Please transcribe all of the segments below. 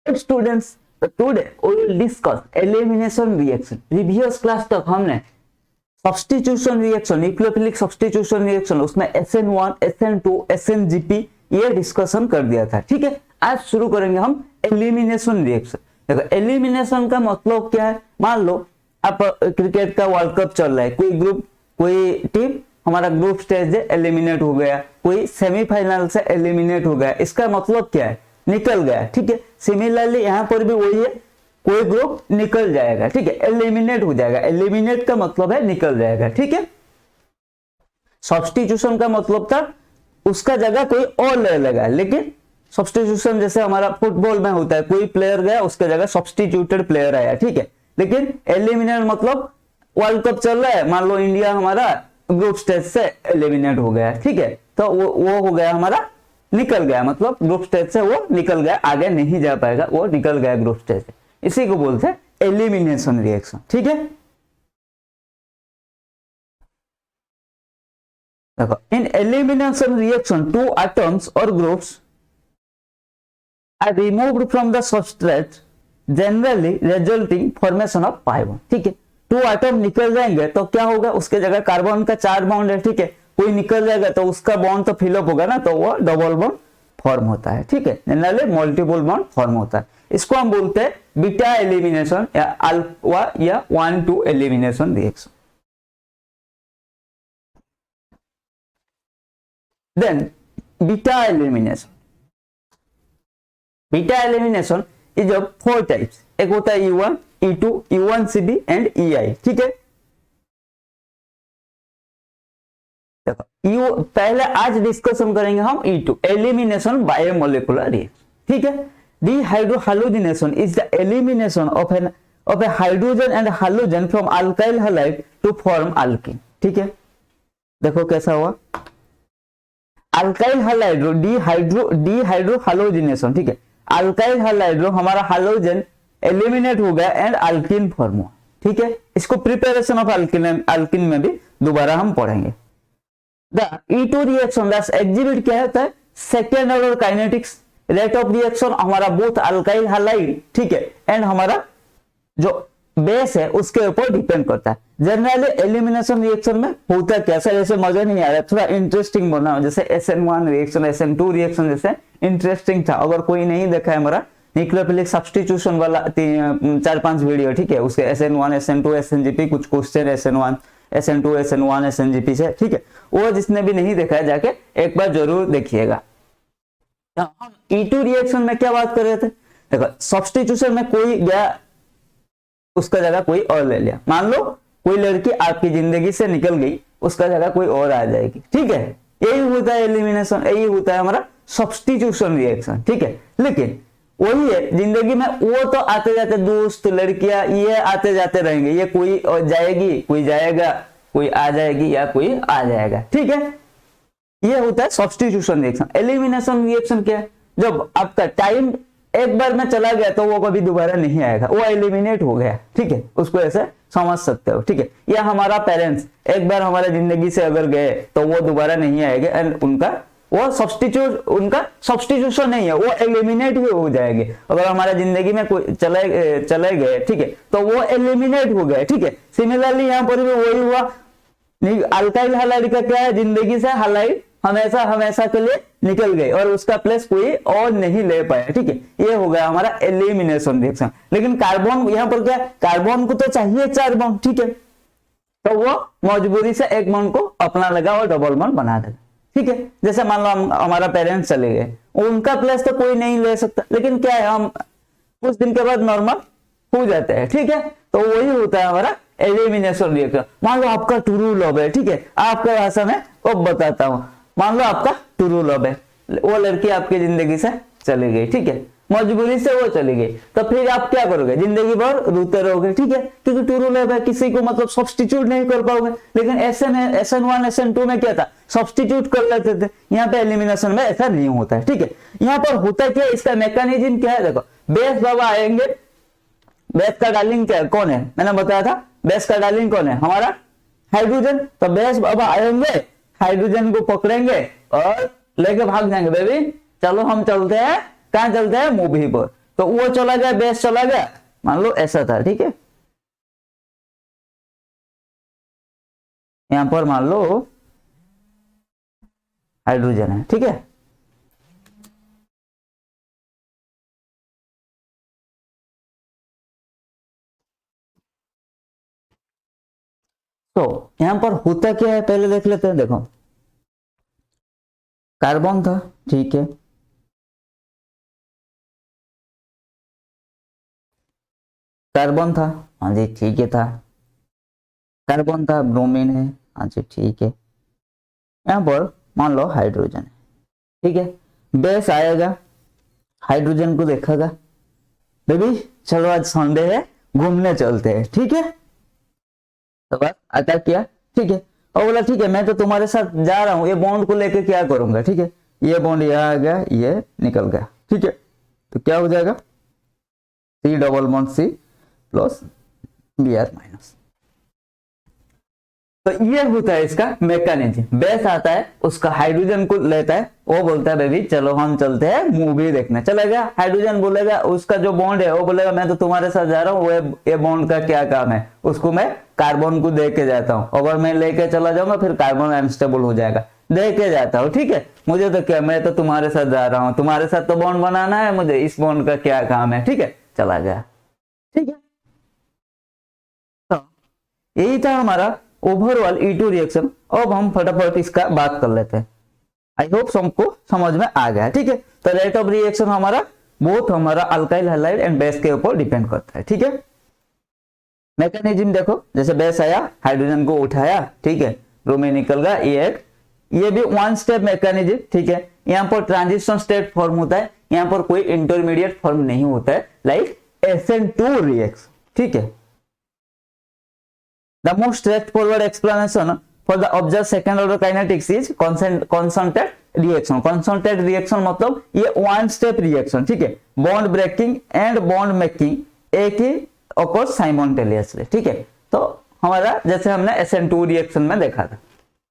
Students, today we will discuss elimination reaction. Previous class तक हमने substitution reaction, nucleophilic substitution reaction, उसमें SN1, SN2, SNGP ये discussion कर दिया था। ठीक है, आज शुरू करेंगे हम एलिमिनेशन रिएक्शन। देखो एलिमिनेशन का मतलब क्या है, मान लो आप क्रिकेट का वर्ल्ड कप चल रहा है, कोई ग्रुप, कोई टीम हमारा ग्रुप स्टेज से एलिमिनेट हो गया, कोई सेमीफाइनल से एलिमिनेट हो गया, इसका मतलब क्या है, निकल गया। ठीक है, सिमिलरली यहाँ पर भी वही है, कोई ग्रुप निकल जाएगा। ठीक है, एलिमिनेट हो जाएगा। एलिमिनेट का मतलब है निकल जाएगा। ठीक है, सब्स्टिट्यूशन का मतलब था उसका जगह कोई और ले लेगा, लेकिन सब्स्टिट्यूशन जैसे हमारा फुटबॉल में होता है, कोई प्लेयर गया उसके जगह सब्स्टिट्यूटेड प्लेयर आया। ठीक है, लेकिन एलिमिनेट मतलब वर्ल्ड कप चल रहा है, मान लो इंडिया हमारा ग्रुप स्टेज से एलिमिनेट हो गया। ठीक है, तो वो हो गया हमारा निकल गया, मतलब ग्रुप स्टेज से वो निकल गया, आगे नहीं जा पाएगा, वो निकल गया ग्रुप स्टेज से। इसी को बोलते हैं एलिमिनेशन रिएक्शन। ठीक है, देखो इन एलिमिनेशन रिएक्शन टू एटम्स और groups are removed from the substrate generally resulting formation of pi bond. ठीक है, 2 एटम निकल जाएंगे तो क्या होगा, उसके जगह कार्बन का 4 बॉन्ड है। ठीक है, कोई निकल जाएगा तो उसका बॉन्ड तो फिलअप होगा ना, तो वो डबल बॉन्ड फॉर्म होता है। ठीक है, जनरली मल्टीपल बॉन्ड फॉर्म होता है। इसको हम बोलते हैं बीटा एलिमिनेशन या अल्फा या 1-2 elimination reaction. Then beta elimination, beta elimination is of 4 types. एक होता है E1, E2, E1CB and EI। ठीक है, देखो पहले आज डिस्कशन करेंगे हम E2, एलिमिनेशन बायोमोलिकुलर रिएक्शन। ठीक है, dehydrohallucination is the elimination of a hydrogen and halogen from alkyl halide to form alkene। ठीक है, देखो कैसा हुआ, अल्काइल हाइड्रो डीहाइड्रोहालोजिनेशन। ठीक है, अल्काइल हाइड्रो हमारा हालोजन एलिमिनेट हो गया एंड अल्कीन फॉर्म हुआ। ठीक है, इसको प्रिपरेशन ऑफ अल्कीन में भी दोबारा हम पढ़ेंगे। The E2 reaction that exhibit क्या होता है, second order kinetics. Rate of reaction हमारा बोथ अल्काइल हाइलाइड, ठीक है, एंड हमारा जो बेस है उसके ऊपर डिपेंड करता है। जनरली एलिमिनेशन रिएक्शन में होता है कैसा, जैसे मजा नहीं आ रहा, थोड़ा इंटरेस्टिंग बना, जैसे SN1 रिएक्शन, SN2 रिएक्शन जैसे इंटरेस्टिंग था। अगर कोई नहीं देखा है हमारा न्यूक्लियोफिलिक सब्स्टिट्यूशन वाला 4-5 वीडियो, ठीक है, उसके SN1, SN2, SNGP कुछ question SN1, SN2, SN1, SNGP से, ठीक है, वो जिसने भी नहीं देखा है जाके एक बार जरूर देखिएगा। हम E2 रिएक्शन में क्या बात कर रहे थे, देखो सब्स्टिट्यूशन में कोई गया उसका जगह कोई और ले लिया। मान लो कोई लड़की आपकी जिंदगी से निकल गई, उसका जगह कोई और आ जाएगी। ठीक है, यही होता है एलिमिनेशन, यही होता है हमारा सब्स्टिट्यूशन रिएक्शन। ठीक है, लेकिन वही है जिंदगी में, वो तो आते जाते दोस्त लड़कियां ये आते जाते रहेंगे, ये कोई और जाएगी, कोई जाएगा, कोई आ जाएगी या कोई आ जाएगा। ठीक है, ये होता है सब्स्टिट्यूशन रिएक्शन। एलिमिनेशन रिएक्शन क्या है, जब आपका टाइम एक बार में चला गया तो वो कभी दोबारा नहीं आएगा, वो एलिमिनेट हो गया। ठीक है, उसको ऐसे समझ सकते हो। ठीक है, या हमारा पेरेंट्स एक बार हमारे जिंदगी से अगर गए तो वो दोबारा नहीं आएंगे एंड उनका वो सब्स्टिट्यूशन नहीं है, वो एलिमिनेट ही हो जाएंगे। अगर हमारा जिंदगी में कोई चले गए, ठीक है, तो वो एलिमिनेट हो गए। ठीक है, सिमिलरली यहाँ पर भी वही हुआ। अल्काइल हाइलाइड का क्या है, जिंदगी से हाइलाइड हमेशा हमेशा के लिए निकल गई और उसका प्लेस कोई और नहीं ले पाया। ठीक है, ये हो गया हमारा एलिमिनेशन रिएक्शन। लेकिन कार्बन यहाँ पर क्या, कार्बन को तो चाहिए 4 बॉन्ड। ठीक है, तो वो मजबूरी से एक बॉन्ड को अपना लगा और डबल बॉन्ड बना देगा। ठीक है, जैसे मान लो हमारा पेरेंट्स चले गए, उनका प्लेस तो कोई नहीं ले सकता, लेकिन क्या है हम कुछ दिन के बाद नॉर्मल हो जाते हैं। ठीक है, तो वही होता है हमारा एलिमिनेशन रिएक्शन। मान लो आपका ट्रू लव है, ठीक है, आपका भाषा में अब बताता हूं, मान लो आपका ट्रू लव है, वो लड़की आपकी जिंदगी से चली गई। ठीक है, मजबूरी से वो चली गई, तो फिर आप क्या करोगे, जिंदगी भर रोते रहोगे। ठीक है, क्योंकि ट्रू लव है, किसी को मतलब सब्स्टिट्यूट नहीं कर पाओगे। लेकिन SN1, SN2 में क्या था, सब्स्टिट्यूट कर लेते थे। यहाँ पे एलिमिनेशन में ऐसा नहीं होता है। ठीक है, यहाँ पर होता क्या, इसका मैकेनिज्म क्या है, देखो बेस बाबा आएंगे, बेस का डार्लिंग क्या कौन है, मैंने बताया था बेस का डार्लिंग कौन है, हमारा हाइड्रोजन। तो बेस बाबा आएंगे, हाइड्रोजन को पकड़ेंगे और लेके भाग जाएंगे, बेबी चलो हम चलते हैं, कहां चलते हैं, मूवी पर। तो वो चला गया, बेस चला गया, मान लो ऐसा था, ठीक है। यहां पर मान लो हाइड्रोजन है, ठीक है। तो यहां पर होता क्या है पहले देख लेते हैं। देखो कार्बन था, ठीक है, कार्बन था, हाँ जी ठीक है था, कार्बन था, ब्रोमीन है, हाँ जी ठीक है। यहां पर मान लो हाइड्रोजन है, ठीक है। बेस आएगा, हाइड्रोजन को देखेगा, बेबी चलो आज संडे है घूमने चलते हैं, ठीक है। तो बस आता क्या, ठीक है। और बोला ठीक है मैं तो तुम्हारे साथ जा रहा हूं, ये बॉन्ड को लेके क्या करूंगा, ठीक है। ये बॉन्ड यहाँ आ गया, ये निकल गया, ठीक है। तो क्या हो जाएगा, C double bond C plus B R minus. तो ये होता है इसका मैकेनिज्म। बेस आता है, उसका हाइड्रोजन को लेता है, वो बोलता है बेबी चलो हम चलते हैं मूवी देखने, चला गया। हाइड्रोजन बोलेगा, उसका जो बॉन्ड है वो बोलेगा मैं तो तुम्हारे साथ जा रहा हूँ, ये बॉन्ड का क्या काम है, उसको मैं कार्बन को दे के जाता हूँ। अगर मैं लेके चला जाऊंगा फिर कार्बन अनस्टेबल हो जाएगा, दे के जाता हूँ, ठीक है। मुझे तो क्या, मैं तो तुम्हारे साथ जा रहा हूँ, तुम्हारे साथ तो बॉन्ड बनाना है मुझे, इस बॉन्ड का क्या काम है, ठीक है, चला गया, ठीक है। तो यही था हमारा ओवरऑल E2 रिएक्शन। अब हम फटाफट इसका बात कर लेते हैं। आई होप सबको समझ में आ गया, ठीक है। तो रेट ऑफ रिएक्शन हमारा बहुत हमारा अल्काइल हैलाइड एंड बेस के ऊपर डिपेंड करता है, ठीक है। मैकेनिज्म देखो, जैसे बेस आया, हाइड्रोजन को उठाया, ठीक है, ब्रोमीन निकल गया, ये भी वन स्टेप मैकेनिज्म, ठीक है। यहाँ पर ट्रांजिशन स्टेट फॉर्म होता है, यहाँ पर कोई इंटरमीडिएट फॉर्म नहीं होता है, लाइक SN2 रिएक्शन, ठीक है। The most straightforward explanation for the observed second order kinetics is concentrated reaction. Concentrated reaction मतलब ये one step reaction, ठीक है। Bond breaking and bond making एक ही occurs simultaneously, ठीक है। तो हमारा जैसे हमने SN2 रिएक्शन में देखा था,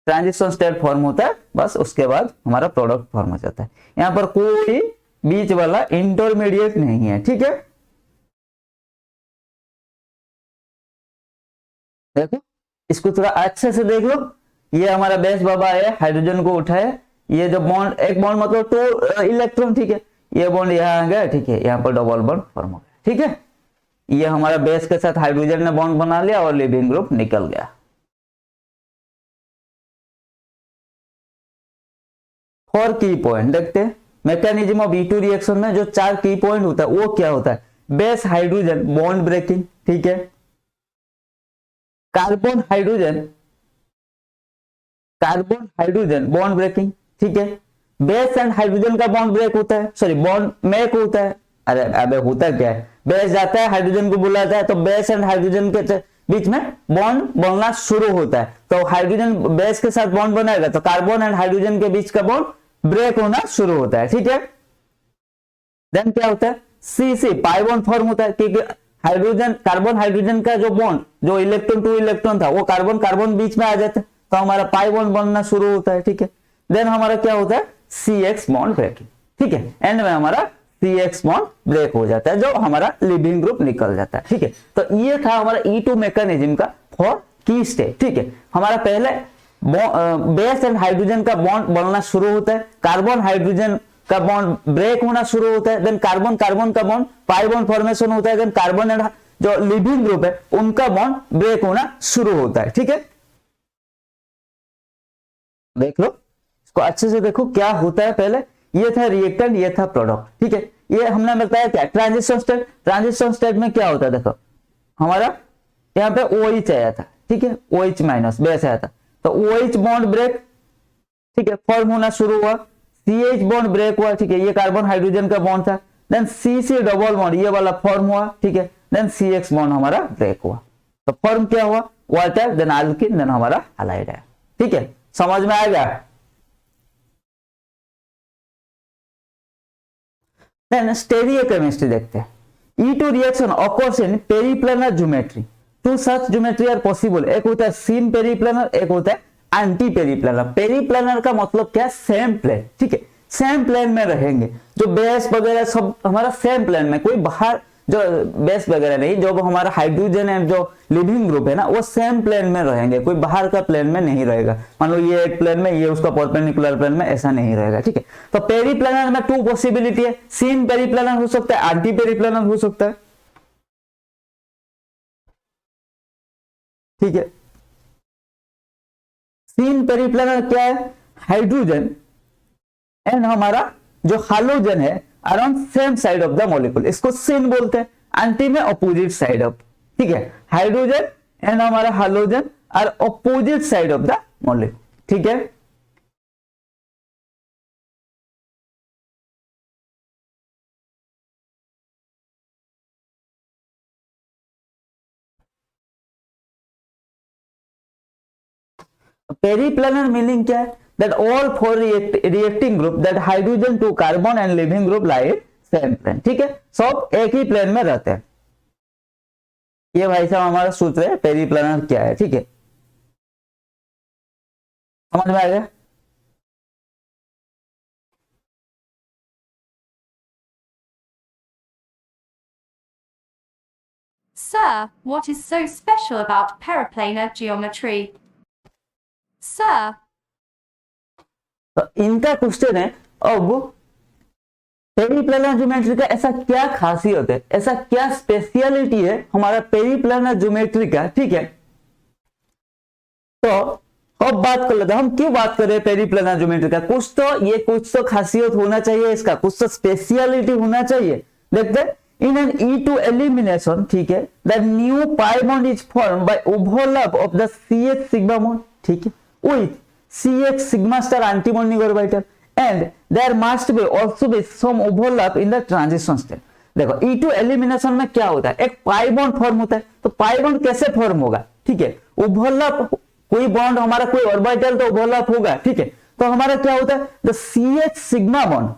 ट्रांजिशन स्टेट फॉर्म होता है, बस उसके बाद हमारा प्रोडक्ट फॉर्म हो जाता है। यहाँ पर कोई बीच वाला इंटरमीडिएट नहीं है, ठीक है। देखो इसको थोड़ा अच्छे से देख लो, ये हमारा बेस बाबा है, हाइड्रोजन को उठाए, ये जो बॉन्ड, एक बॉन्ड मतलब 2 इलेक्ट्रॉन, ठीक है, ये बॉन्ड यहाँ आ गया, ठीक है, यहाँ पर डबल बॉन्ड फॉर्म हो गया, ठीक है। ये हमारा बेस के साथ हाइड्रोजन ने बॉन्ड बना लिया और लिविंग ग्रुप निकल गया। फॉर की पॉइंट देखते हैं, मैकेनिज्म ऑफ E2 रिएक्शन में जो 4 की पॉइंट होता है वो क्या होता है, बेस हाइड्रोजन बॉन्ड ब्रेकिंग, ठीक है, कार्बन हाइड्रोजन बॉन्ड ब्रेकिंग, ठीक है। बेस एंड हाइड्रोजन का बॉन्ड ब्रेक होता है, सॉरी बॉन्ड मेक होता है, अरे अबे होता क्या है, बेस जाता है हाइड्रोजन को बुलाता है, तो बेस एंड हाइड्रोजन के बीच में बॉन्ड बनना शुरू होता है। तो हाइड्रोजन बेस के साथ बॉन्ड बनाएगा तो कार्बन एंड हाइड्रोजन के बीच का बॉन्ड ब्रेक होना शुरू होता है, ठीक है। देन क्या होता है, CC पाई बॉन्ड फॉर्म होता है, क्योंकि हाइड्रोजन कार्बन हाइड्रोजन का जो बॉन्ड, जो इलेक्ट्रॉन 2 इलेक्ट्रॉन था, वो कार्बन कार्बन बीच में आ जाता है, तो हमारा पाई बॉन्ड बनना शुरू होता है, ठीक है। देन हमारा क्या होता है, CX बॉन्ड ब्रेकिंग, ठीक है। एंड में हमारा CX बॉन्ड ब्रेक हो जाता है, जो हमारा लिविंग ग्रुप निकल जाता है, ठीक है। तो ये था हमारा E2 मैकेनिज्म का फॉर की स्टेट, ठीक है। हमारा पहले बेस एंड हाइड्रोजन का बॉन्ड बनना शुरू होता है, कार्बन हाइड्रोजन का बॉन्ड ब्रेक होना शुरू होता है, देन कार्बन कार्बन का बॉन्ड पाई बॉन्ड फॉर्मेशन होता है, देन कार्बन एंड जो लिविंग ग्रुप है उनका बॉन्ड ब्रेक होना शुरू होता है, ठीक है। देख लो इसको अच्छे से, देखो क्या होता है, पहले ये था रिएक्टेंट, ये था प्रोडक्ट, ठीक है। ये हमने बताया क्या, ट्रांजिशन स्टेट। ट्रांजिशन स्टेट में क्या होता है, देखो हमारा यहाँ पे OH आया था, ठीक है, OH माइनस बेस आया था, तो OH बॉन्ड ब्रेक, ठीक है, फॉर्म होना शुरू हुआ, CH बॉन्ड ब्रेक हुआ, ठीक है, ये कार्बन हाइड्रोजन का बॉन्ड था, देन CC डबल बॉन्ड ये वाला फॉर्म हुआ, ठीक है, देन CX बॉन्ड हमारा ब्रेक हुआ, तो फॉर्म क्या हुआ, वाटर, देन अल्किन, देन हमारा हैलाइड है, ठीक है। समझ में आएगा। देन स्टेरियोकेमिस्ट्री देखते हैं। E2 reaction occurs in periplanar geometry. To such geometry are possible, एक होता है सिम पेरिप्लानर, एक होता है एंटी पेरिप्लानर। पेरिप्लानर का मतलब क्या है, सेम प्लेन, ठीक है। सेम प्लेन में रहेंगे, जो बेस वगैरह सब हमारा सेम प्लेन में, कोई बाहर जो बेस वगैरह नहीं, जो हमारा हाइड्रोजन एंड जो लिविंग ग्रुप है ना वो सेम प्लेन में रहेंगे, कोई बाहर का प्लेन में नहीं रहेगा। मान लो ये एक प्लेन में, ये उसका परपेंडिकुलर प्लेन में, ऐसा नहीं रहेगा, ठीक है। तो पेरिप्लेनर में 2 पॉसिबिलिटी है, सीन पेरिप्लेनर हो सकता है, एंटी पेरिप्लेनर हो सकता है, ठीक है। सीन पेरिप्लेनर क्या है, हाइड्रोजन एंड हमारा जो हाइड्रोजन है around same side of the molecule, इसको सीन बोलते हैं। एंटी में अपोजिट साइड ऑफ, ठीक है, हाइड्रोजन एंड हमारा hydrogen are opposite side of the molecule, ठीक है। पेरिप्लेनर मीनिंग क्या है, that all 4 reacting group that hydrogen to carbon and living group lie in same plane, ठीक है, सब एक ही प्लेन में रहते हैं। ये भाई साहब हमारा सूत्र है पेरिप्लेनर क्या है, ठीक है, समझ में आ गया। Sir, what is so special about periplanar geometry? Sir, तो इनका क्वेश्चन है, अब पेरिप्लेनर ज्योमेट्री का ऐसा क्या खासियत है, ऐसा क्या स्पेशलिटी है हमारा पेरिप्लेनर ज्योमेट्री का, ठीक है। तो अब बात कर लेते हैं, हम क्यों बात कर रहे हैं पेरिप्लेनर ज्योमेट्री का, कुछ तो खासियत होना चाहिए इसका, कुछ तो स्पेशलिटी होना चाहिए। देखते हैं, in an E2 elimination, ठीक है, the new pi bond is formed by overlap of the CH sigma bond, ठीक है, with CH sigma star antibonding orbital and there must be also be some overlap in the transition state। देखो E2 elimination में क्या होता है, एक pi bond form होता है, तो पाई बॉन्ड कैसे फॉर्म होगा, ठीक है, ओवरलैप, कोई बॉन्ड हमारा कोई ऑर्बिटल तो ओवरलैप होगा, ठीक है। तो हमारा क्या होता है, द CH सिग्मा बॉन्ड,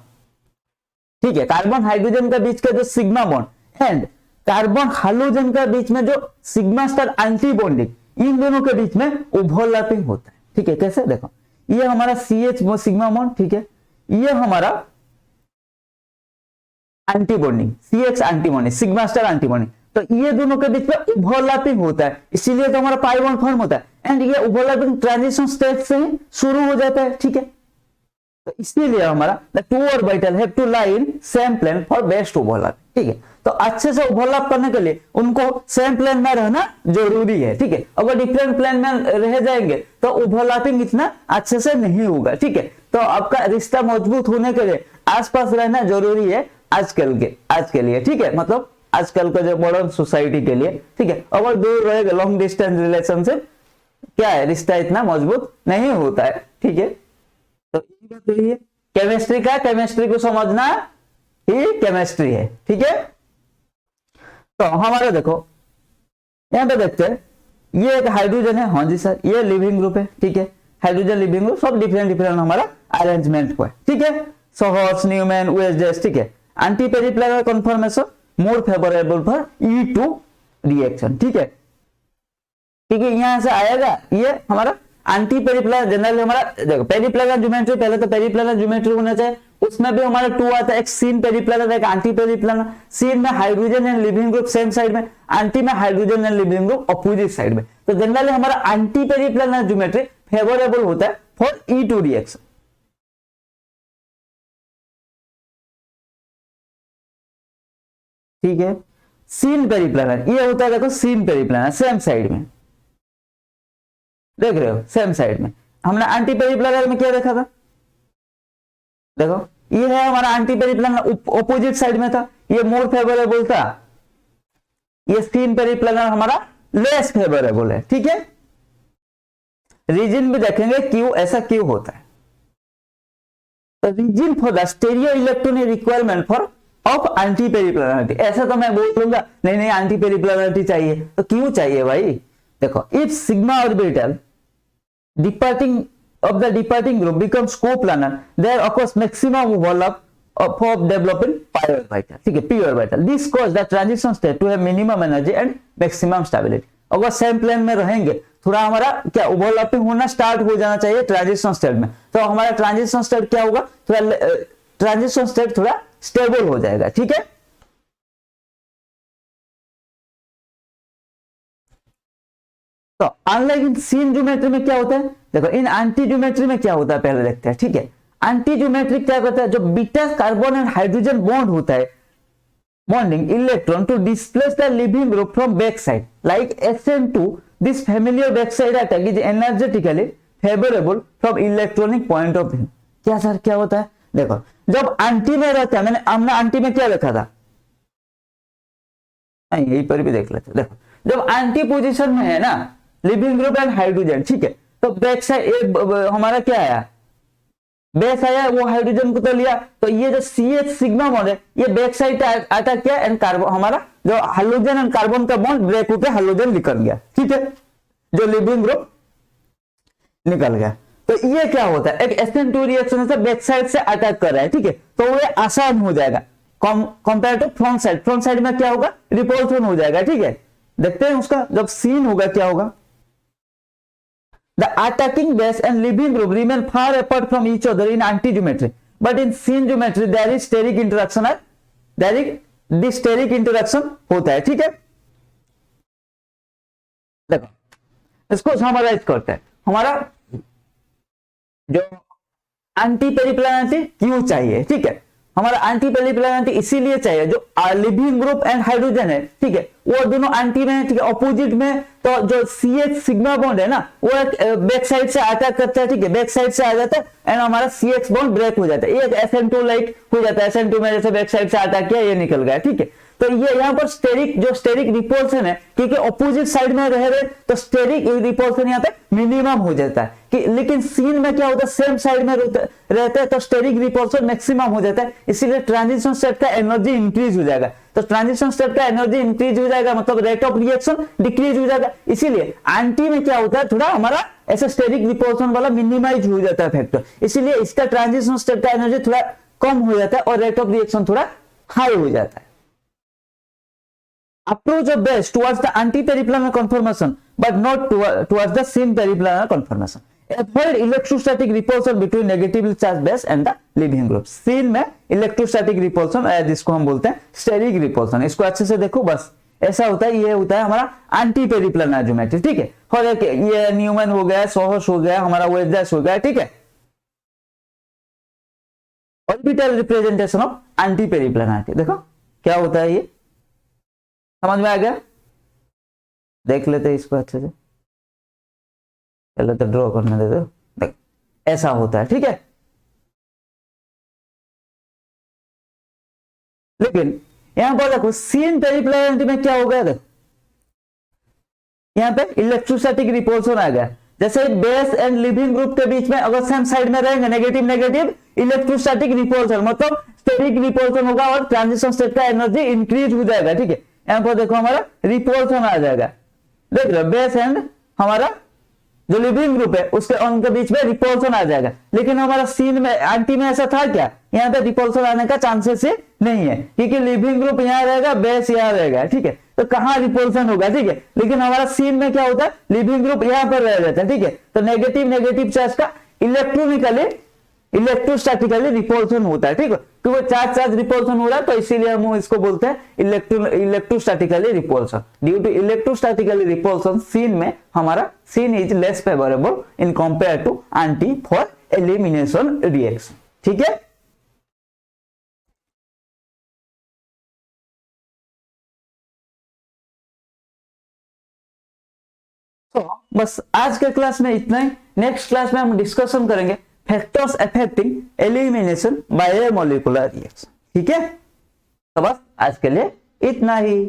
ठीक है, कार्बन हाइड्रोजन के बीच का जो sigma bond and carbon hydrogen के बीच में जो सिग्मा स्टार एंटी बॉन्डिंग, इन दोनों के बीच में ओवरलैपिंग होता है, ठीक है। कैसे, देखो ये हमारा CH सिग्मा बॉन्ड, ठीक है, ये हमारा anti bonding CX anti bonding, sigma star anti bonding, तो ये दोनों के बीच में ओवरलैपिंग होता है, इसीलिए तो हमारा पाई बॉन्ड फॉर्म होता है एंड ये ओवरलैपिंग ट्रांजिशन स्टेट से ही शुरू हो जाता है, ठीक है। तो इसीलिए हमारा the two orbital have to lie in same plane for best overlap, ठीक है। तो अच्छे से ओवरलैप करने के लिए उनको सेम प्लेन में रहना जरूरी है, ठीक है। अगर डिफरेंट प्लेन में रह जाएंगे तो ओवरलैपिंग इतना अच्छे से नहीं होगा, ठीक है। तो आपका रिश्ता मजबूत होने के लिए आसपास रहना जरूरी है आज के लिए, ठीक है, मतलब आजकल का जो मॉडर्न सोसाइटी के लिए, ठीक है। अगर दूर रहेगा लॉन्ग डिस्टेंस रिलेशनशिप, क्या है, रिश्ता इतना मजबूत नहीं होता है, ठीक है। तो केमिस्ट्री का, केमिस्ट्री को समझना ही केमिस्ट्री है, ठीक है। तो हमारा देखो यहां पे देखते हैं, ये एक हाइड्रोजन है, हाँ जी सर, ये लिविंग ग्रुप है, ठीक है, हाइड्रोजन लिविंग ग्रुप, सब डिफरेंट हमारा अरेंजमेंट हुआ है, ठीक है। सोहर्स, न्यूमैन, वेस्टजेस, ठीक है। Anti periplanar conformation more favourable for E2 reaction, ठीक है, ठीक है। यहां से आएगा ये हमारा एंटी पेरिप्लेनर, जनरली हमारा देखो पेरिप्लेनर ज्योमेट्री, पहले तो पेरिप्लेनर ज्योमेट्री होना चाहिए, उसमें भी हमारा 2 आता है, एक सीन पेरिप्लेनर, एक एंटी पेरिप्लेनर। सीन में hydrogen and leaving group same side में, एंटी में hydrogen and leaving group opposite side में। तो जनरली हमारा एंटी पेरिप्लेनर ज्योमेट्री फेवरेबल होता है फॉर E2 रिएक्शन, ठीक है। सीन पेरिप्लेनर ये होता है, देखो सीन पेरिप्लेनर सेम साइड में, देख रहे हो, सेम साइड में। हमने एंटी पेरिप्लेनर में क्या देखा था, देखो ये है हमारा एंटी पेरिप्लेनर, ऑपोजिट साइड में था, ये मोर फेवरेबल था, ये सीन पेरिप्लेनर हमारा लेस फेवरेबल है, ठीक है। रीजन भी देखेंगे क्यों ऐसा क्यों होता है। तो reason for the stereo electronic requirement for of anti periplanarity, ऐसा तो मैं बोलूंगा नहीं एंटी पेरिप्लेनरिटी चाहिए, तो क्यों चाहिए भाई, देखो if sigma orbital departing of the departing group becomes coplanar, there occurs maximum overlap of developing pi orbital, ठीक है, p orbital। This cause the transition state to have minimum energy and maximum stability। अगर same plane में रहेंगे थोड़ा हमारा क्या overlapping होना start हो जाना चाहिए ट्रांजिशन स्टेट में, तो हमारा ट्रांजिशन स्टेट क्या होगा, थोड़ा ट्रांजिशन स्टेट थोड़ा स्टेबल हो जाएगा, ठीक है। तो अनलाइक इन सीन ज्योमेट्री में क्या होता है, देखो इन एंटी ज्योमेट्री में क्या होता है पहले देखते हैं, ठीक है। एंटी ज्योमेट्री क्या करता है, जो beta carbon and hydrogen bond होता है, bonding electron to displace the leaving group from backside like SN2, this familiar backside attack is energetically favorable from electronic point of view। क्या सर क्या होता है, देखो जब एंटी में रहता है, हमने एंटी में क्या लिखा था, यहीं पर भी देख लेते, देखो जब एंटी पोजीशन में है ना लिविंग ग्रुप एंड हाइड्रोजन, ठीक है, तो बैक साइड हमारा क्या आया, बेस आया, वो हाइड्रोजन को तो लिया, तो ये जो CH सिग्मा बॉन्ड है ये बैक साइड अटैक किया एंड कार्बन, हमारा जो हाइड्रोजन एंड कार्बन का बॉन्ड ब्रेक होकर हाइड्रोजन निकल गया, ठीक है, जो लिविंग ग्रुप निकल गया। तो ये क्या होता है, एक SN2 रिएक्शन से बैक साइड से अटैक कर रहा है, ठीक है, तो ये आसान हो जाएगा compare to front side. Front side में क्या होगा, रिपल्शन हो जाएगा, ठीक है। देखते हैं उसका जब सीन होगा क्या होगा, the attacking base and leaving group remain far apart from each other in anti-geometry, but in scene geometry there is steric interaction, this steric interaction होता है, ठीक है। देखो इसको समराइज करते हैं, हमारा जो एंटी पेरिप्लानरिटी क्यों चाहिए, ठीक है, हमारा एंटी पेरिप्लानरिटी इसीलिए चाहिए, जो लिविंग ग्रुप एंड हाइड्रोजन है, ठीक है, वो दोनों एंटी में, ठीक है, ऑपोजिट में, तो जो CH सिग्मा बॉन्ड है ना वो बैक साइड से अटैक करता है, ठीक है, बैक साइड से आ जाता है एंड हमारा CX बॉन्ड ब्रेक हो जाता है, ये SN2 लाइक हो जाता है, SN2 में जैसे बैक साइड से अटैक किया ये निकल गया, ठीक है। तो ये यहाँ पर स्टेरिक रिपल्सन है, क्योंकि ऑपोजिट साइड में रह रहे तो स्टेरिक रिपल्सन यहाँ पे मिनिमम हो जाता है, कि लेकिन सीन में क्या होता है, सेम साइड में रहते हैं तो स्टेरिक रिपल्सन मैक्सिमम हो जाता है, इसीलिए ट्रांजिशन स्टेट का एनर्जी इंक्रीज हो जाएगा। तो ट्रांजिशन स्टेट का एनर्जी इंक्रीज हो जाएगा मतलब रेट ऑफ रिएक्शन डिक्रीज हो जाएगा, इसीलिए एंटी में क्या होता है, थोड़ा हमारा ऐसा स्टेरिक रिपल्सन वाला मिनिमाइज हो जाता है फैक्टर, इसीलिए इसका ट्रांजिशन स्टेट का एनर्जी थोड़ा कम हो जाता है और रेट ऑफ रिएक्शन थोड़ा हाई हो जाता है। Approach of base towards the anti-periplanar conformation but not towards the syn periplanar conformation. Avoid electrostatic repulsion between negatively charged base and the leaving group. Syn में electrostatic repulsion जिसको हम बोलते हैं steric repulsion, इसको अच्छे से देखो, बस ऐसा होता है, ये होता है हमारा एंटी पेरिप्लानर ज्योमेट्री, ठीक है। और एक ये न्यूमैन हो गया, सोहर्स हो गया, हमारा वेल्स हो गया, ठीक है, ऑर्बिटल रिप्रेजेंटेशन ऑफ एंटी पेरिप्लानर। देखो क्या होता है, ये समझ में आ गया, देख लेते हैं इसको अच्छे से, चलो तो ड्रॉ करने दे दो, देख ऐसा होता है, ठीक है। लेकिन यहां पर देखो सीन पेरिप्लानरिटी में क्या हो गया, देखो यहां पे इलेक्ट्रोस्टैटिक रिपल्सन आ गया, जैसे बेस एंड लिविंग ग्रुप के बीच में अगर सेम साइड में रहेंगे नेगेटिव नेगेटिव इलेक्ट्रोस्टैटिक रिपल्सन, मतलब स्टेरिक रिपल्सन होगा और ट्रांजिशन स्टेट का एनर्जी इंक्रीज हो जाएगा, ठीक है। यहां पर देखो हमारा रिपल्सन आ जाएगा, देख लो बेस एंड हमारा जो लिविंग ग्रुप है उसके उनके बीच में रिपल्सन आ जाएगा, लेकिन हमारा सीन में एंटी में ऐसा था क्या, यहाँ पे रिपल्सन आने का चांसेस ही नहीं है, क्योंकि लिविंग ग्रुप यहाँ रहेगा, बेस यहाँ रहेगा, ठीक है, तो कहाँ रिपल्सन होगा, ठीक है। लेकिन हमारा सीन में क्या होता है, लिविंग ग्रुप यहाँ पर रह जाता है, ठीक है, तो नेगेटिव नेगेटिव चार्ज का इलेक्ट्रोस्टैटिकली रिपल्सन होता है, ठीक है, क्योंकि चार्ज रिपल्सन हो रहा है, तो इसीलिए हम इसको बोलते हैं electrostatically repulsion. Due to electrostatically repulsion syn में हमारा syn is less favourable in compare to anti for elimination reaction, ठीक है। तो बस आज के क्लास में इतना ही, नेक्स्ट क्लास में हम डिस्कशन करेंगे factors affecting elimination by molecular reaction, ठीक है। तो बस आज के लिए इतना ही।